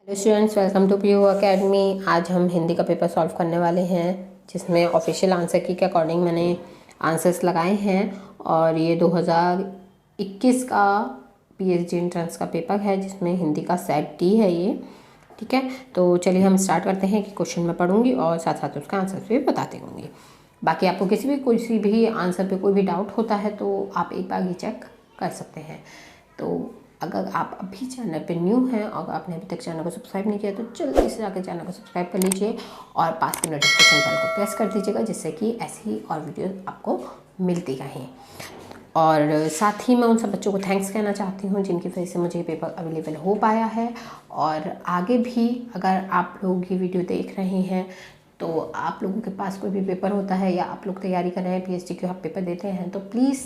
Hello students, welcome to PU academy. आज हम हिंदी का पेपर सॉल्व करने वाले हैं, जिसमें ऑफिशियल आंसर की के अकॉर्डिंग मैंने आंसर्स लगाए हैं। और ये 2021 का पीएचडी एंट्रेंस का पेपर है, जिसमें हिंदी का सेट डी है ये। ठीक है, तो चलिए हम स्टार्ट करते हैं कि क्वेश्चन मैं पढ़ूंगी और साथ साथ उसका आंसर भी बताते होंगे। बाकी आपको किसी भी आंसर पे कोई भी डाउट होता है तो आप एक बार ही चेक कर सकते हैं। तो अगर आप अभी चैनल पे न्यू हैं और आपने अभी तक चैनल को सब्सक्राइब नहीं किया तो जल्दी से जाकर चैनल को सब्सक्राइब कर लीजिए और पास के नोटिफिकेशन बेल को प्रेस कर दीजिएगा, जिससे कि ऐसी और वीडियो आपको मिलती रहें। और साथ ही मैं उन सब बच्चों को थैंक्स कहना चाहती हूँ जिनकी वजह से मुझे ये पेपर अवेलेबल हो पाया है। और आगे भी अगर आप लोग ये वीडियो देख रहे हैं तो आप लोगों के पास कोई भी पेपर होता है या आप लोग तैयारी कर रहे हैं पीएचडी के, आप पेपर देते हैं, तो प्लीज़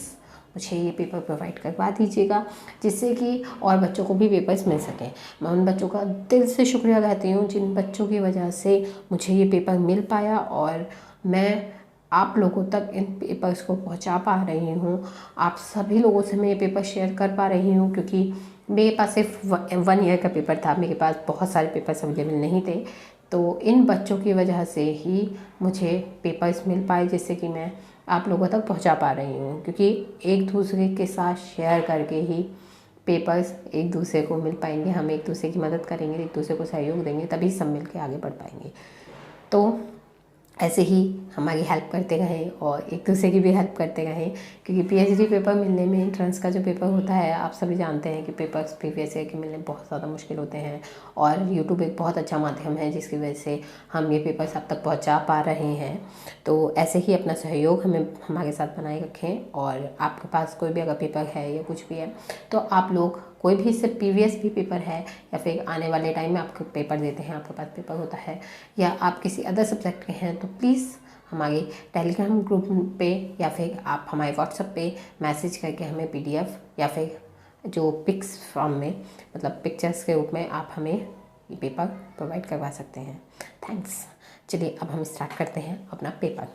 मुझे ये पेपर प्रोवाइड करवा दीजिएगा, जिससे कि और बच्चों को भी पेपर्स मिल सकें। मैं उन बच्चों का दिल से शुक्रिया कहती हूँ जिन बच्चों की वजह से मुझे ये पेपर मिल पाया और मैं आप लोगों तक इन पेपर्स को पहुंचा पा रही हूँ। आप सभी लोगों से मैं ये पेपर शेयर कर पा रही हूँ, क्योंकि मेरे पास सिर्फ 1 ईयर का पेपर था, मेरे पास बहुत सारे पेपर्स अवेलेबल नहीं थे। तो इन बच्चों की वजह से ही मुझे पेपर्स मिल पाए, जिससे कि मैं आप लोगों तक पहुंचा पा रही हूँ। क्योंकि एक दूसरे के साथ शेयर करके ही पेपर्स एक दूसरे को मिल पाएंगे, हम एक दूसरे की मदद करेंगे, एक दूसरे को सहयोग देंगे, तभी सब मिल के आगे बढ़ पाएंगे। तो ऐसे ही हमारी हेल्प करते रहें और एक दूसरे की भी हेल्प करते रहें, क्योंकि पीएचडी पेपर मिलने में एंट्रेंस का जो पेपर होता है, आप सभी जानते हैं कि पेपर्स प्रीवियस ईयर के मिलने बहुत ज़्यादा मुश्किल होते हैं। और यूट्यूब एक बहुत अच्छा माध्यम है जिसकी वजह से हम ये पेपर्स अब तक पहुंचा पा रहे हैं। तो ऐसे ही अपना सहयोग हमारे साथ बनाए रखें। और आपके पास कोई भी अगर पेपर है या कुछ भी है तो आप लोग कोई भी इससे प्रीवियस भी पेपर है या फिर आने वाले टाइम में आपको पेपर देते हैं, आपके पास पेपर होता है, या आप किसी अदर सब्जेक्ट के हैं, तो प्लीज़ हमारे टेलीग्राम ग्रुप पे या फिर आप हमारे व्हाट्सएप पे मैसेज करके हमें पीडीएफ या फिर जो पिक्स फॉर्म में, मतलब पिक्चर्स के रूप में आप हमें ये पेपर प्रोवाइड करवा सकते हैं। थैंक्स। चलिए अब हम स्टार्ट करते हैं अपना पेपर।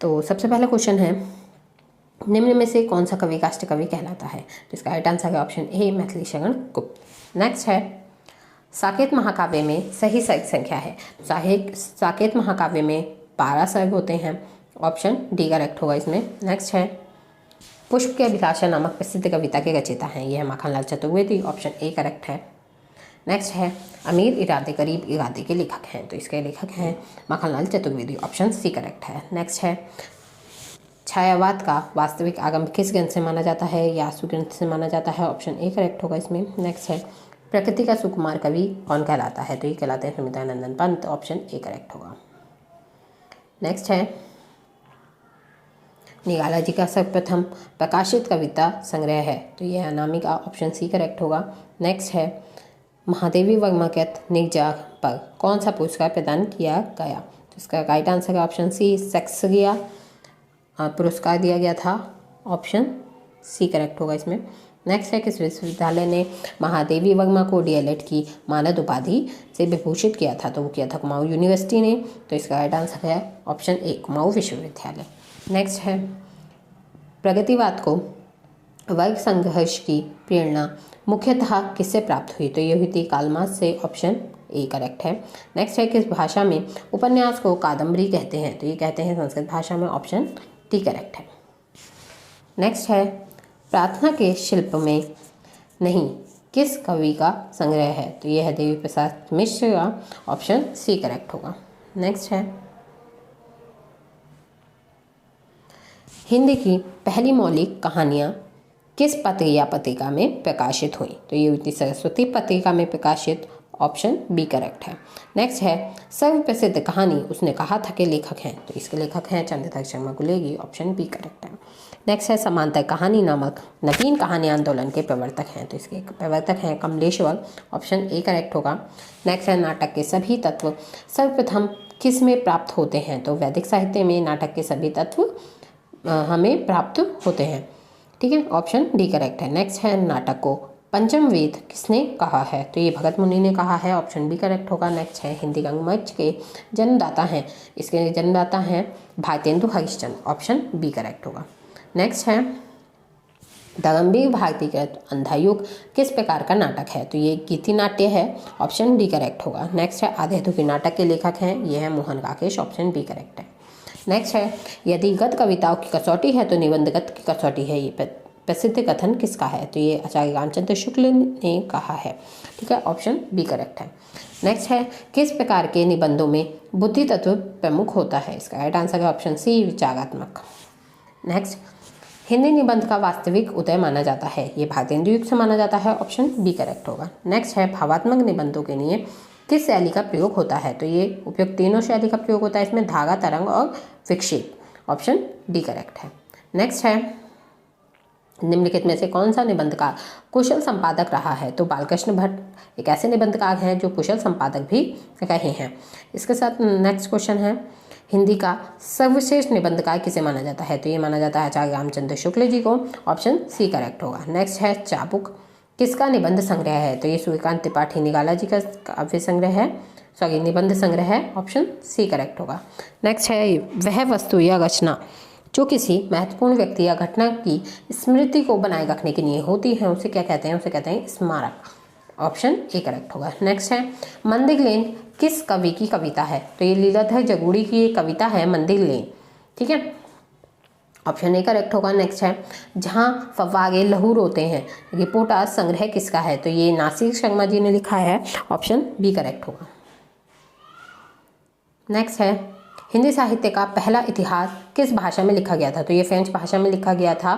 तो सबसे पहला क्वेश्चन है, निम्न में से कौन सा कवि काष्ठ कवि कहलाता है? तो इसका राइट आंसर है option A, Maithili Sharan Gupt. Next है, साकेत महाकाव्य में सही सर्ग संख्या है? साकेत महाकाव्य में 12 सर्ग होते हैं, ऑप्शन डी करेक्ट होगा इसमें। नेक्स्ट है, पुष्प के अभिलाषा नामक प्रसिद्ध कविता के रचयिता हैं? ये है Makhanlal Chaturvedi, option A correct है। नेक्स्ट है, अमीर इरादे गरीब इरादे के लेखक हैं? तो इसके लेखक हैं Makhanlal Chaturvedi, option C correct है। नेक्स्ट है, छायावाद का वास्तविक आगम किस ग्रंथ से माना जाता है? यासु ग्रंथ से माना जाता है, ऑप्शन ए करेक्ट होगा इसमें। नेक्स्ट है, प्रकृति का सुकुमार कवि कौन कहलाता है? तो ये कहलाते हैं Sumitranandan Pant, option A correct होगा। नेक्स्ट है, निराला जी का सर्वप्रथम प्रकाशित कविता संग्रह है? तो यह अनामिका, ऑप्शन सी करेक्ट होगा। नेक्स्ट है, महादेवी वर्मा के निर्जा पर कौन सा पुरस्कार प्रदान किया गया? तो इसका राइट आंसर है ऑप्शन सी, शेक्सपियर पुरस्कार दिया गया था, ऑप्शन सी करेक्ट होगा इसमें। नेक्स्ट है, किस विश्वविद्यालय ने महादेवी वर्मा को डीएलएड की मानद उपाधि से विभूषित किया था? तो वो किया था कुमाऊं यूनिवर्सिटी ने, तो इसका राइट आंसर है ऑप्शन ए, कुमाऊं विश्वविद्यालय। नेक्स्ट है, प्रगतिवाद को वर्ग संघर्ष की प्रेरणा मुख्यतः किससे प्राप्त हुई? तो ये हुई थी कार्ल मार्क्स से, ऑप्शन ए करेक्ट है। नेक्स्ट है, किस भाषा में उपन्यास को कादम्बरी कहते हैं? तो ये कहते हैं संस्कृत भाषा में, ऑप्शन डी करेक्ट है। नेक्स्ट है, प्रार्थना के शिल्प में नहीं किस कवि का संग्रह है? तो ये है देवी प्रसाद मिश्र का, ऑप्शन सी करेक्ट होगा। नेक्स्ट है, हिंदी की पहली मौलिक कहानियाँ किस पत्रिका में प्रकाशित हुई? तो ये हुई थी सरस्वती पत्रिका में प्रकाशित, ऑप्शन बी करेक्ट है। नेक्स्ट है, सर्वप्रसिद्ध कहानी उसने कहा था के लेखक हैं? तो इसके लेखक हैं Chandradhar Sharma Guleri, option B correct है। नेक्स्ट है, समांतर कहानी नामक नवीन कहानी आंदोलन के प्रवर्तक हैं? तो इसके प्रवर्तक हैं कमलेश्वर, ऑप्शन ए करेक्ट होगा। नेक्स्ट है, नाटक के सभी तत्व सर्वप्रथम किस में प्राप्त होते हैं? तो वैदिक साहित्य में नाटक के सभी तत्व हमें प्राप्त होते हैं, ठीक है, ऑप्शन डी करेक्ट है। नेक्स्ट है, नाटक को पंचम वेद किसने कहा है? तो ये भगत मुनि ने कहा है, ऑप्शन बी करेक्ट होगा। नेक्स्ट है, हिंदी रंगमंच के जन्मदाता हैं? इसके जन्मदाता हैं Bharatendu Harishchandra, option B correct होगा। नेक्स्ट है, दगम्बी भारती का अंधायुग किस प्रकार का नाटक है? तो ये गीति नाट्य है, ऑप्शन डी करेक्ट होगा। नेक्स्ट है आधेतुकी नाटक के लेखक हैं, ये है मोहन काकेश, ऑप्शन बी करेक्ट है। नेक्स्ट है यदि गद्य कविताओं की कसौटी है तो निबंध गद्य की कसौटी है, ये प्रसिद्ध कथन किसका है? तो ये आचार्य रामचंद्र शुक्ल ने कहा है, ठीक है, ऑप्शन बी करेक्ट है। नेक्स्ट है किस प्रकार के निबंधों में बुद्धि तत्व प्रमुख होता है? इसका राइट आंसर है ऑप्शन सी, विचारात्मक। नेक्स्ट, हिंदी निबंध का वास्तविक उदय माना जाता है, ये भारतेंदु युग से माना जाता है, ऑप्शन बी करेक्ट होगा। नेक्स्ट है भावात्मक निबंधों के लिए किस शैली का प्रयोग होता है? तो ये उपयुक्त तीनों शैली का प्रयोग होता है, इसमें धागा, तरंग और विक्षेप, ऑप्शन डी करेक्ट है। नेक्स्ट है निम्नलिखित में से कौन सा निबंध का कुशल संपादक रहा है? तो बालकृष्ण भट्ट एक ऐसे निबंधकार हैं जो कुशल संपादक भी रहे हैं। इसके साथ नेक्स्ट क्वेश्चन है हिंदी का सर्वश्रेष्ठ निबंधकार किसे माना जाता है? तो ये माना जाता है आचार्य रामचंद्र शुक्ल जी को, ऑप्शन सी करेक्ट होगा। नेक्स्ट है चाबुक किसका निबंध संग्रह है? तो ये सूर्यकांत त्रिपाठी निराला जी का काव्य संग्रह है, सॉरी निबंध संग्रह है, ऑप्शन सी करेक्ट होगा। नेक्स्ट है वह वस्तु या रचना जो किसी महत्वपूर्ण व्यक्ति या घटना की स्मृति को बनाए रखने के लिए होती है, उसे क्या कहते हैं? उसे कहते हैं स्मारक, ऑप्शन ए करेक्ट होगा। नेक्स्ट है मंदिर लेन किस कवि की कविता है? तो ये लीलाधर जगूड़ी की एक कविता है मंदिर लेन, ठीक है, ऑप्शन ए करेक्ट होगा। नेक्स्ट है जहाँ फव्वारे लहू रोते हैं रिपोर्टाज संग्रह किसका है? तो ये नासिर शर्मा जी ने लिखा है, ऑप्शन बी करेक्ट होगा। नेक्स्ट है हिंदी साहित्य का पहला इतिहास किस भाषा में लिखा गया था? तो ये फ्रेंच भाषा में लिखा गया था,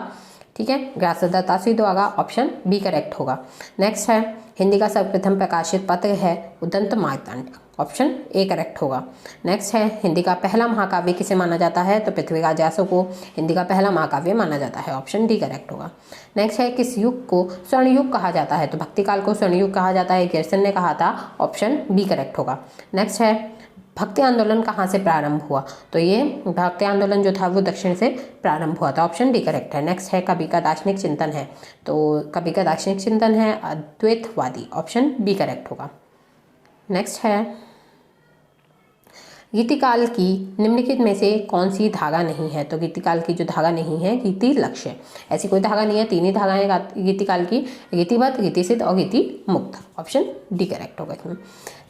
ठीक है, व्यासदास दासी द्वारा, ऑप्शन बी करेक्ट होगा। नेक्स्ट है हिंदी का सर्वप्रथम प्रकाशित पत्र है Udant Martand, option A correct होगा। नेक्स्ट है हिंदी का पहला महाकाव्य किसे माना जाता है? तो पृथ्वीराज व्यास को हिंदी का पहला महाकाव्य माना जाता है, ऑप्शन डी करेक्ट होगा। नेक्स्ट है किस युग को स्वर्ण युग कहा जाता है? तो भक्ति काल को स्वर्ण युग कहा जाता है, गिरसन ने कहा था, ऑप्शन बी करेक्ट होगा। नेक्स्ट है भक्ति आंदोलन कहाँ से प्रारंभ हुआ? तो ये भक्ति आंदोलन जो था वो दक्षिण से प्रारंभ हुआ था, ऑप्शन डी करेक्ट है। नेक्स्ट है कवि का दार्शनिक चिंतन है, तो कवि का दार्शनिक चिंतन है अद्वैतवादी, ऑप्शन बी करेक्ट होगा। नेक्स्ट है गीतिकाल की निम्नलिखित में से कौन सी धागा नहीं है? तो गीतिकाल की जो धागा नहीं है गीति लक्ष्य, ऐसी कोई धागा नहीं है, तीन ही धागाएं गीतिकाल की, गीतिबद्ध, गीतिसिद्ध और गीति मुक्त, ऑप्शन डी करेक्ट होगा इसमें।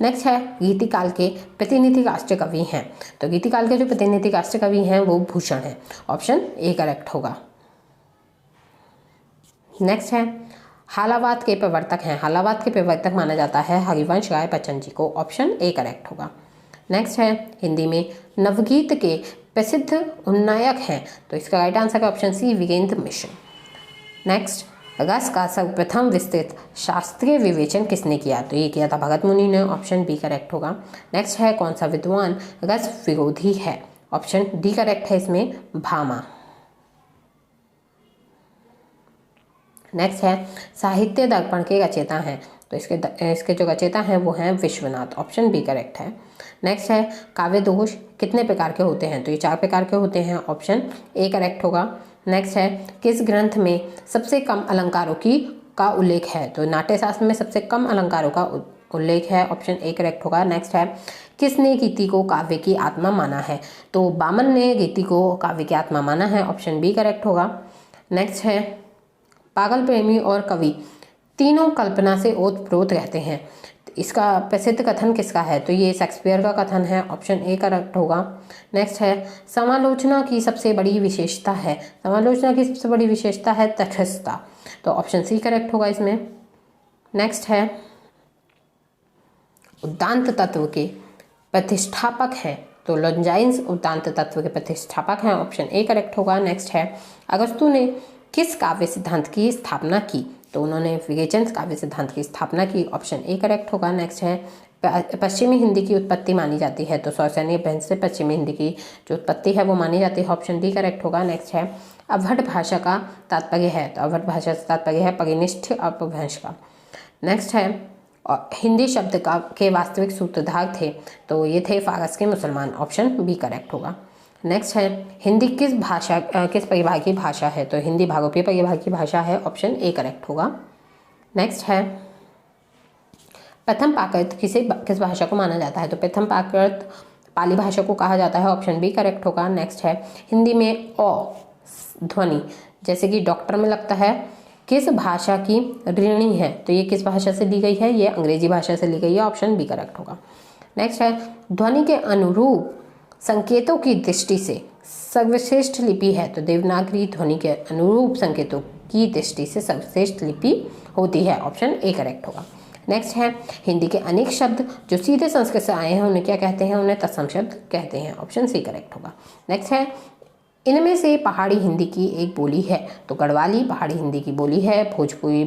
नेक्स्ट है गीतिकाल के प्रतिनिधि राष्ट्र कवि हैं, तो गीतिकाल के जो प्रतिनिधि राष्ट्र कवि हैं वो भूषण है, ऑप्शन ए करेक्ट होगा। नेक्स्ट है हालावाद के प्रवर्तक हैं, हालावाद के प्रवर्तक माना जाता है हरिवंश राय बच्चन जी को, ऑप्शन ए करेक्ट होगा। नेक्स्ट है हिंदी में नवगीत के प्रसिद्ध उन्नायक हैं, तो इसका राइट आंसर है ऑप्शन सी वीरेंद्र मिश्र। नेक्स्ट रस का सर्वप्रथम विस्तृत शास्त्रीय विवेचन किसने किया? तो ये किया था भगत मुनि ने, ऑप्शन बी करेक्ट होगा। नेक्स्ट है कौन सा विद्वान रस विरोधी है? ऑप्शन डी करेक्ट है इसमें, भामा। नेक्स्ट है साहित्य दर्पण के रचयिता हैं, तो इसके जो रचयिता हैं वो हैं विश्वनाथ, ऑप्शन बी करेक्ट है। नेक्स्ट है काव्य दोष कितने प्रकार के होते हैं? तो ये 4 प्रकार के होते हैं, ऑप्शन ए करेक्ट होगा। नेक्स्ट है किस ग्रंथ में सबसे कम अलंकारों का उल्लेख है? तो नाट्यशास्त्र में सबसे कम अलंकारों का उल्लेख है, ऑप्शन ए करेक्ट होगा। नेक्स्ट है किसने गीति को काव्य की आत्मा माना है? तो बामन ने गीति को काव्य की आत्मा माना है, ऑप्शन बी करेक्ट होगा। नेक्स्ट है पागल प्रेमी और कवि तीनों कल्पना से ओतप्रोत रहते हैं, इसका प्रसिद्ध कथन किसका है? तो ये शेक्सपियर का कथन है, ऑप्शन ए करेक्ट होगा। नेक्स्ट है समालोचना की सबसे बड़ी विशेषता है, समालोचना की सबसे बड़ी विशेषता है तटस्थता, तो ऑप्शन सी करेक्ट होगा इसमें। नेक्स्ट है उद्दांत तत्व के प्रतिष्ठापक हैं, तो लॉन्जाइन्स उद्दांत तत्व के प्रतिष्ठापक हैं, ऑप्शन ए करेक्ट होगा। नेक्स्ट है अगस्तु ने किस काव्य सिद्धांत की स्थापना की? तो उन्होंने विवेचन काव्य सिद्धांत की स्थापना की, ऑप्शन ए करेक्ट होगा। नेक्स्ट है पश्चिमी हिंदी की उत्पत्ति मानी जाती है, तो सौजन्य बेन से पश्चिमी हिंदी की जो उत्पत्ति है वो मानी जाती है, ऑप्शन डी करेक्ट होगा। नेक्स्ट है अवध भाषा का तात्पर्य है, तो अवध भाषा से तात्पर्य है परिनिष्ठ अपभ्रंश का। नेक्स्ट है हिंदी शब्द के वास्तविक सूत्रधार थे, तो ये थे फारस के मुसलमान, ऑप्शन बी करेक्ट होगा। नेक्स्ट है हिंदी किस परिवार की भाषा है? तो हिंदी भागोपीय परिवार की भाषा है, ऑप्शन ए करेक्ट होगा। नेक्स्ट है प्रथम प्राकृत किस भाषा को माना जाता है? तो प्रथम प्राकृत पाली भाषा को कहा जाता है, ऑप्शन बी करेक्ट होगा। नेक्स्ट है हिंदी में अ ध्वनि जैसे कि डॉक्टर में लगता है, किस भाषा की ऋणी है, तो ये किस भाषा से ली गई है, ये अंग्रेजी भाषा से ली गई है, ऑप्शन बी करेक्ट होगा। नेक्स्ट है ध्वनि के अनुरूप संकेतों की दृष्टि से सर्वश्रेष्ठ लिपि है, तो देवनागरी ध्वनि के अनुरूप संकेतों की दृष्टि से सर्वश्रेष्ठ लिपि होती है, ऑप्शन ए करेक्ट होगा। नेक्स्ट है हिंदी के अनेक शब्द जो सीधे संस्कृत से आए हैं उन्हें क्या कहते हैं, उन्हें तत्सम शब्द कहते हैं, ऑप्शन सी करेक्ट होगा। नेक्स्ट है इनमें से पहाड़ी हिंदी की एक बोली है, तो गढ़वाली पहाड़ी हिंदी की बोली है, भोजपुरी,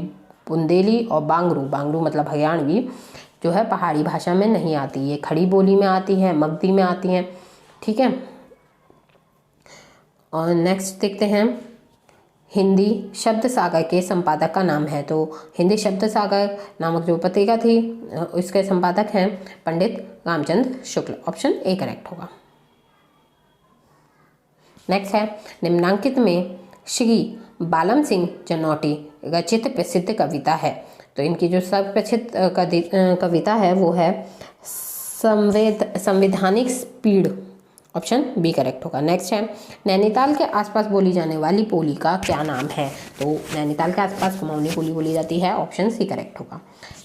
बुंदेली और बांगरू, बांगरू मतलब हरियाणवी जो है पहाड़ी भाषा में नहीं आती, ये खड़ी बोली में आती है, मगधी में आती हैं, ठीक है। और नेक्स्ट देखते हैं हिंदी शब्द सागर के संपादक का नाम है, तो हिंदी शब्द सागर नामक जो पत्रिका थी इसके संपादक हैं पंडित Ramchandra Shukla, option A correct होगा। नेक्स्ट है निम्नांकित में श्री बालम सिंह जन्नौटी रचित प्रसिद्ध कविता है, तो इनकी जो सर्वप्रसिद्ध कविता है वो है संवैधानिक स्पीड, ऑप्शन बी करेक्ट होगा। नेक्स्ट है नैनीताल के आसपास बोली जाने वाली बोली का क्या नाम है, तो नैनीताल के आसपास कुमाऊनी बोली बोली जाती है, ऑप्शन सी करेक्ट होगा।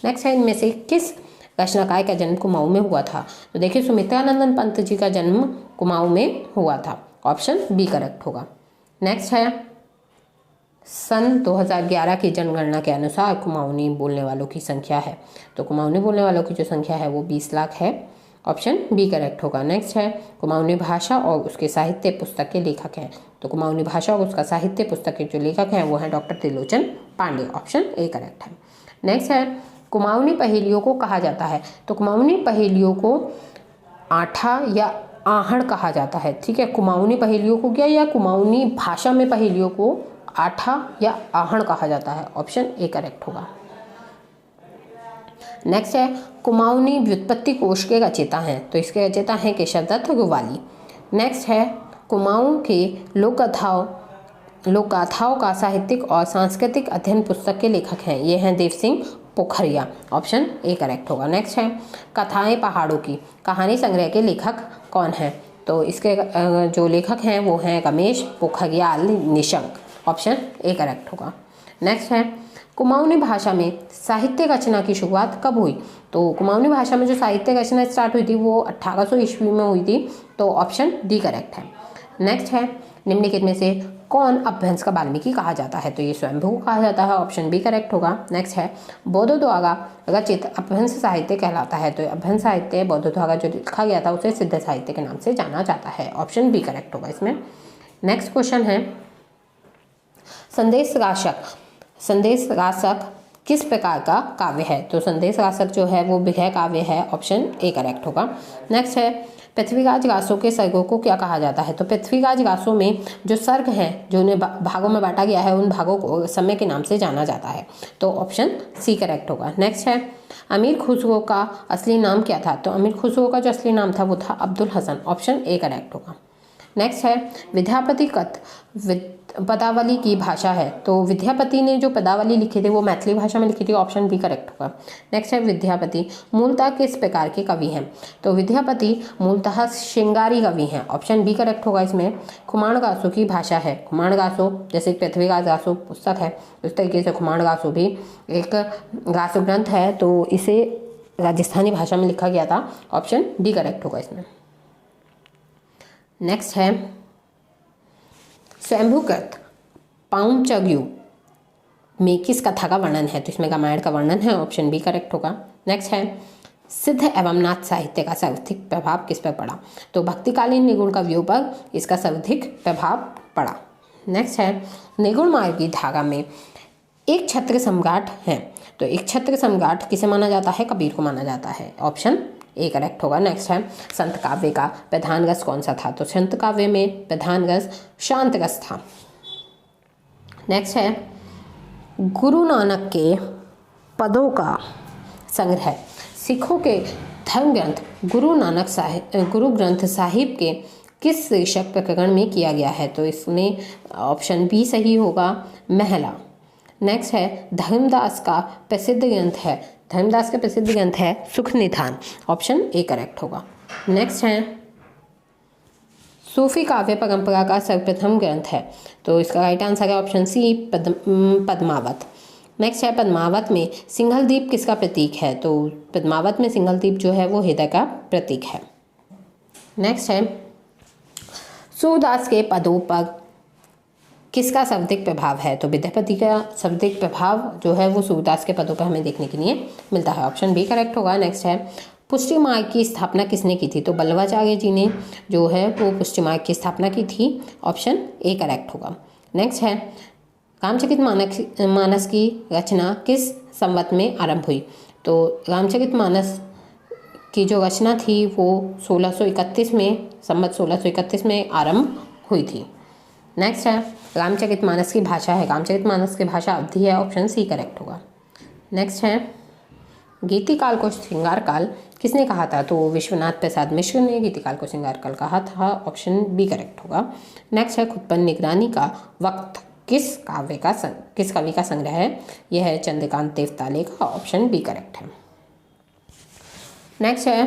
नेक्स्ट है इनमें से किस रचनाकार का जन्म कुमाऊं में हुआ था, तो देखिए सुमित्रानंदन पंत जी का जन्म कुमाऊं में हुआ था, ऑप्शन बी करेक्ट होगा। नेक्स्ट है सन 2011 की जनगणना के अनुसार कुमाऊनी बोलने वालों की संख्या है, तो कुमाऊनी बोलने वालों की जो संख्या है वो 20 लाख है, ऑप्शन बी करेक्ट होगा। नेक्स्ट है कुमाऊनी भाषा और उसके साहित्य पुस्तक के लेखक हैं, तो कुमाऊनी भाषा और उसका साहित्य पुस्तक के जो लेखक हैं वो हैं doctor Trilochan Pande, option A correct है। नेक्स्ट है कुमाऊनी पहेलियों को कहा जाता है, तो कुमाऊनी पहेलियों को आठा या आहड़ कहा जाता है, ठीक है। कुमाऊनी पहेलियों को क्या या कुमाऊनी भाषा में पहेलियों को आठा या आहड़ कहा जाता है, ऑप्शन ए करेक्ट होगा। नेक्स्ट है कुमाऊनी व्युत्पत्ति कोश के रचयिता हैं, तो इसके रचयिता हैं केशवदत्त ग्वाली। नेक्स्ट है कुमाऊं के लोकगाथाओं का साहित्यिक और सांस्कृतिक अध्ययन पुस्तक के लेखक हैं, ये हैं देव सिंह पोखरिया, ऑप्शन ए करेक्ट होगा। नेक्स्ट है कथाएं पहाड़ों की कहानी संग्रह के लेखक कौन हैं, तो इसके जो लेखक हैं वो हैं Ramesh Pokhriyal Nishank, option A correct होगा। नेक्स्ट है कुमाऊनी भाषा में साहित्य रचना की शुरुआत कब हुई, तो कुमाऊनी भाषा में जो साहित्य रचना स्टार्ट हुई थी वो 1800 ईस्वी में हुई थी, तो ऑप्शन डी करेक्ट है। नेक्स्ट है निम्नलिखित में से कौन अपभ्रंश का वाल्मीकि कहा जाता है, तो ये स्वयंभू को कहा जाता है, ऑप्शन बी करेक्ट होगा। नेक्स्ट है बौद्धों द्वारा रचित अपभ्रंश साहित्य कहलाता है, तो अपभ्रंश साहित्य बौद्धों द्वारा जो लिखा गया था उसे सिद्ध साहित्य के नाम से जाना जाता है, ऑप्शन बी करेक्ट होगा इसमें। नेक्स्ट क्वेश्चन है संदेश राशक किस प्रकार का काव्य है, तो संदेश राशक जो है वो विग्रह काव्य है, ऑप्शन ए करेक्ट होगा। नेक्स्ट है पृथ्वीराज रासों के सर्गों को क्या कहा जाता है, तो पृथ्वीराज रासों में जो सर्ग हैं जो उन्हें भागों में बांटा गया है उन भागों को समय के नाम से जाना जाता है, तो ऑप्शन सी करेक्ट होगा। नेक्स्ट है अमीर खुसरो का असली नाम क्या था, तो अमीर खुसरो का जो असली नाम था वो था Abdul Hasan, option A correct होगा। नेक्स्ट है विद्यापति कथ पदावली की भाषा है, तो विद्यापति ने जो पदावली लिखी थी वो मैथिली भाषा में लिखी थी, ऑप्शन बी करेक्ट होगा। नेक्स्ट है विद्यापति मूलतः किस प्रकार के कवि हैं, तो विद्यापति मूलतः श्रृंगारी कवि हैं, ऑप्शन बी करेक्ट होगा इसमें। खुमाण गासो की भाषा है, खुमाण गासो जैसे पृथ्वीराज गासो पुस्तक है उस तरीके से खुमाण गासो भी एक गासो ग्रंथ है, तो इसे राजस्थानी भाषा में लिखा गया था, ऑप्शन डी करेक्ट होगा इसमें। नेक्स्ट है स्वयंभूकृत पाउंचग्यू में किस कथा का वर्णन है, तो इसमें रामायण का वर्णन है, ऑप्शन बी करेक्ट होगा। नेक्स्ट है सिद्ध एवं नाथ साहित्य का सर्वाधिक प्रभाव किस पर पड़ा, तो भक्तिकालीन निगुण कवियों पर इसका सर्वाधिक प्रभाव पड़ा। नेक्स्ट है निगुण मार्ग की धारा में एक छत्र सम्राट है, तो एक छत्र सम्राट किसे माना जाता है, कबीर को माना जाता है, ऑप्शन ए करेक्ट होगा। नेक्स्ट है संत काव्य का प्रधान रस कौन सा था, तो संत काव्य में प्रधान रस शांत रस था। नेक्स्ट है गुरु नानक के पदों का संग्रह सिखों के धर्म ग्रंथ गुरु ग्रंथ साहिब के किस शीर्षक प्रकरण में किया गया है, तो इसमें ऑप्शन बी सही होगा, महला। नेक्स्ट है धर्मदास का प्रसिद्ध ग्रंथ है सुख निधान, ऑप्शन ए करेक्ट होगा। नेक्स्ट है सूफी काव्य परंपरा का सर्वप्रथम ग्रंथ है? तो इसका राइट आंसर है ऑप्शन सी, पद्मावत। नेक्स्ट है, पद्मावत में सिंघल द्वीप किसका प्रतीक है? तो पद्मावत में सिंघल द्वीप जो है वो हृदय का प्रतीक है। नेक्स्ट है, सूरदास के पदों पर किसका शाब्दिक प्रभाव है? तो विद्यापति का शाब्दिक प्रभाव जो है वो सूरदास के पदों पर हमें देखने के लिए मिलता है। ऑप्शन बी करेक्ट होगा। नेक्स्ट है, पुष्टि मार्ग की स्थापना किसने की थी? तो बल्लभाचार्य जी ने जो है वो पुष्टि मार्ग की स्थापना की थी। ऑप्शन ए करेक्ट होगा। नेक्स्ट है, रामचरितमानस की रचना किस संवत में आरंभ हुई? तो रामचरितमानस की जो रचना थी वो 1631 में, संवत 1631 में आरंभ हुई थी। नेक्स्ट है, रामचरितमानस की भाषा है? रामचरितमानस की भाषा अवधी है। ऑप्शन सी करेक्ट होगा। नेक्स्ट है, गीतिकाल को श्रृंगार काल किसने कहा था? तो विश्वनाथ प्रसाद मिश्र ने गीतिकाल को श्रृंगार काल कहा था। ऑप्शन बी करेक्ट होगा। नेक्स्ट है, खुद पर निगरानी का वक्त किस कवि का संग्रह है? यह है चंद्रकांत देवताले का। ऑप्शन बी करेक्ट है। नेक्स्ट है,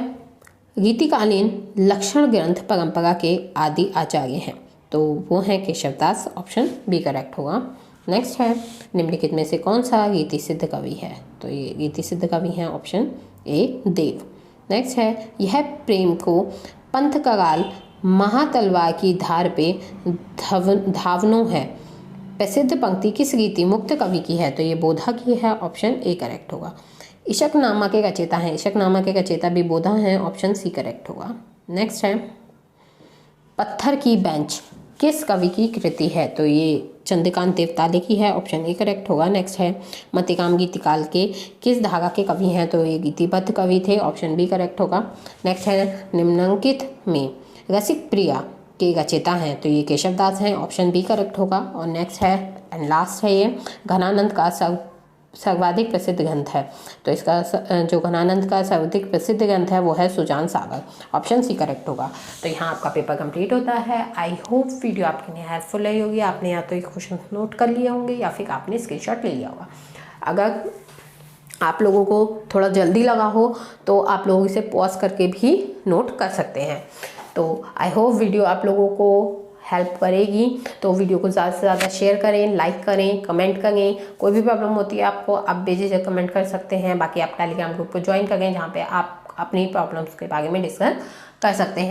गीतिकालीन लक्षण ग्रंथ परंपरा के आदि आचार्य हैं? तो वो हैं केशवदास। ऑप्शन बी करेक्ट होगा। नेक्स्ट है, निम्नलिखित में से कौन सा गीति सिद्ध कवि है? तो ये गीति सिद्ध कवि हैं। Option A Dev. नेक्स्ट है, यह प्रेम को पंथ कराल महातलवार की धार पे धावनो है प्रसिद्ध पंक्ति किस गीति मुक्त कवि की है? तो ये बोधा की है। ऑप्शन ए करेक्ट होगा। इशकनामा के रचेता हैं? इशकनामा के रचेता भी बोधा हैं। ऑप्शन सी करेक्ट होगा। नेक्स्ट है, पत्थर की बेंच किस कवि की कृति है? तो ये चंद्रकांत देवताले की है। ऑप्शन ए करेक्ट होगा। नेक्स्ट है, मतिकाम गीतिकाल के किस धागा के कवि हैं? तो ये गीतिबद्ध कवि थे। ऑप्शन बी करेक्ट होगा। नेक्स्ट है, निम्नलिखित में रसिक प्रिया के रचेता हैं? तो ये केशवदास हैं। ऑप्शन बी करेक्ट होगा। और नेक्स्ट है एंड लास्ट है, ये घनानंद का सर्वाधिक प्रसिद्ध ग्रंथ है? तो इसका जो घनानंद का सर्वाधिक प्रसिद्ध ग्रंथ है वो है सुजान सागर। ऑप्शन सी करेक्ट होगा। तो यहाँ आपका पेपर कंप्लीट होता है। आई होप वीडियो आपके लिए हेल्पफुल रही होगी। आपने या तो एक क्वेश्चन नोट कर लिया होंगे या फिर आपने स्क्रीनशॉट ले लिया होगा। अगर आप लोगों को थोड़ा जल्दी लगा हो तो आप लोग इसे पॉज करके भी नोट कर सकते हैं। तो आई होप वीडियो आप लोगों को हेल्प करेगी। तो वीडियो को ज़्यादा से ज़्यादा शेयर करें, लाइक करें, कमेंट करें। कोई भी प्रॉब्लम होती है आपको, आप बेझिझक कमेंट कर सकते हैं। बाकी आप टेलीग्राम ग्रुप को ज्वाइन करें जहाँ पे आप अपनी प्रॉब्लम्स के बारे में डिस्कस कर सकते हैं।